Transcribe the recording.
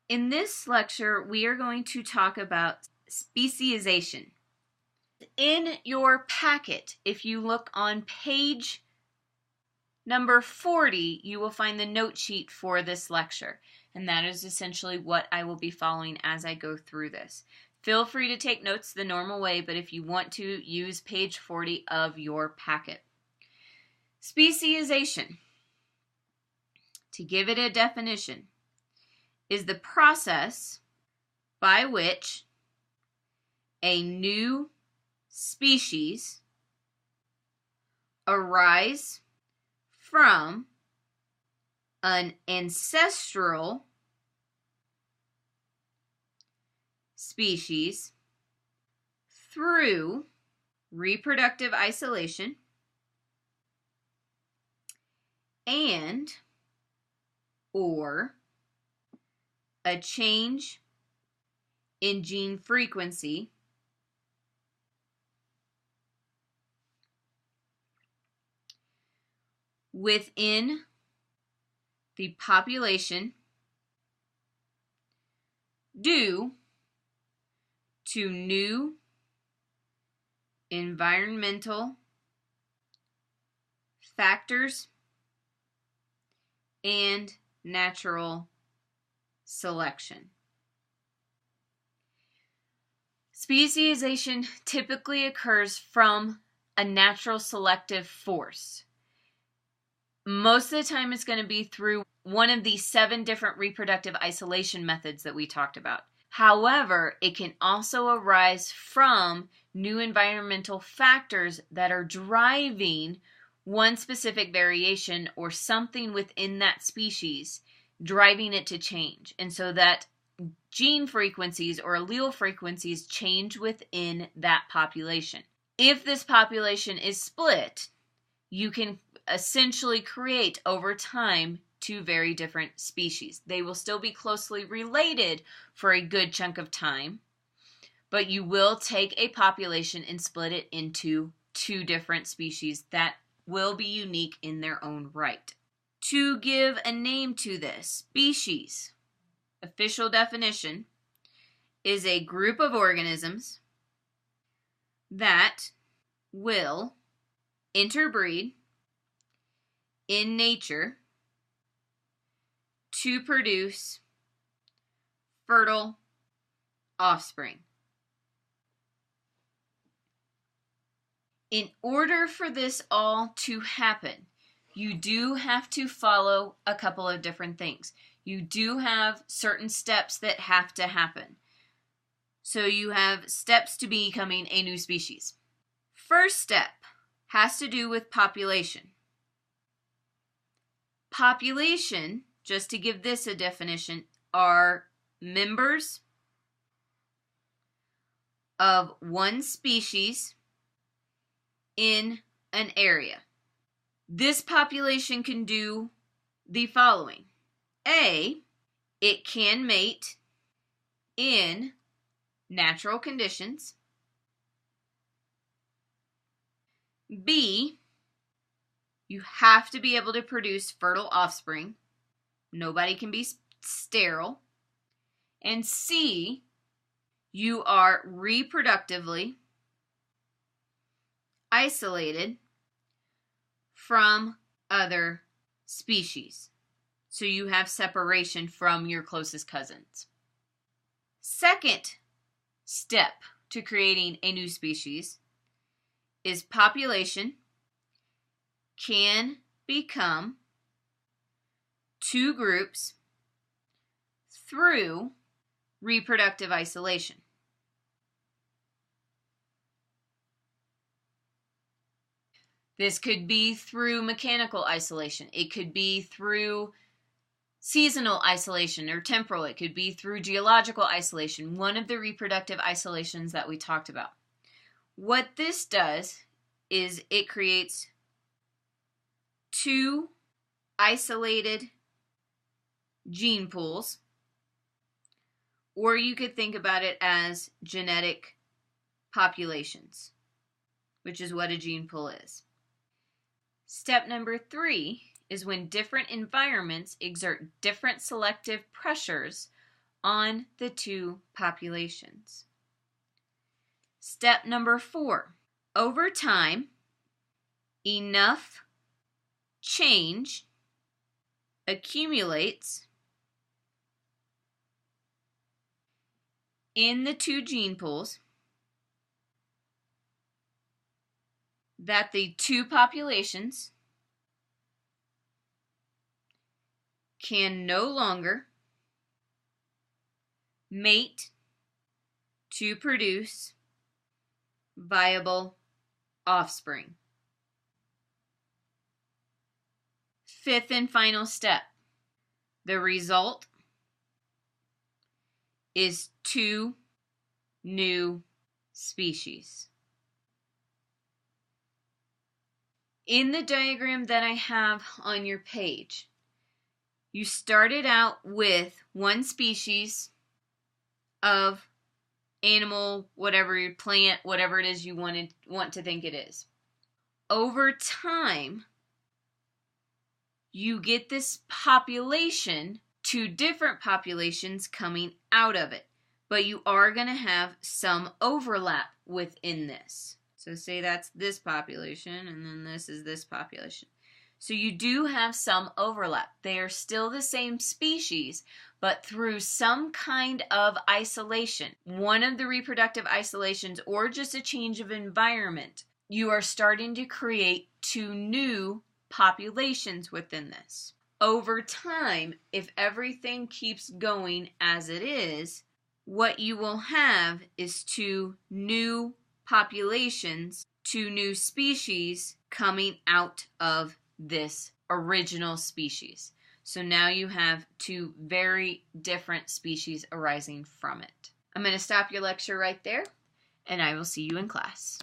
In this lecture, we are going to talk about speciation. In your packet, if you look on page number 40, you will find the note sheet for this lecture, and that is essentially what I will be following as I go through this. Feel free to take notes the normal way, but if you want to, use page 40 of your packet. Speciation, to give it a definition, is the process by which a new species arise from an ancestral species through reproductive isolation and or a change in gene frequency within the population due to new environmental factors and natural selection. Speciation typically occurs from a natural selective force. Most of the time it's going to be through one of the 7 different reproductive isolation methods that we talked about. However, it can also arise from new environmental factors that are driving one specific variation or something within that species, driving it to change. And so that gene frequencies or allele frequencies change within that population. If this population is split, you can essentially create over time 2 very different species. They will still be closely related for a good chunk of time, but you will take a population and split it into 2 different species that will be unique in their own right. To give a name to this, species, official definition, is a group of organisms that will interbreed in nature to produce fertile offspring. In order for this all to happen, you do have to follow a couple of different things. You do have certain steps that have to happen. So you have steps to becoming a new species. First step has to do with population. Population, just to give this a definition, are members of one species in an area. This population can do the following. A, it can mate in natural conditions. B, you have to be able to produce fertile offspring. Nobody can be sterile. And C, you are reproductively isolated from other species. So you have separation from your closest cousins. Second step to creating a new species is population can become 2 groups through reproductive isolation. This could be through mechanical isolation. It could be through seasonal isolation or temporal. It could be through geological isolation, one of the reproductive isolations that we talked about. What this does is it creates 2 isolated gene pools, or you could think about it as genetic populations, which is what a gene pool is. Step number 3 is when different environments exert different selective pressures on the two populations. Step number 4. Over time, enough change accumulates in the two gene pools that the two populations can no longer mate to produce viable offspring. Fifth and final step. The result is 2 new species. In the diagram that I have on your page, you started out with 1 species of animal, whatever, plant, whatever it is you want to think it is. Over time, you get this population, 2 different populations coming out of it, but you are going to have some overlap within this. So say that's this population, and then this is this population. So you do have some overlap. They are still the same species, but through some kind of isolation, one of the reproductive isolations or just a change of environment, you are starting to create 2 new populations within this. Over time, if everything keeps going as it is, what you will have is 2 new populations, 2 new species coming out of this original species. So now you have 2 very different species arising from it. I'm going to stop your lecture right there, and I will see you in class.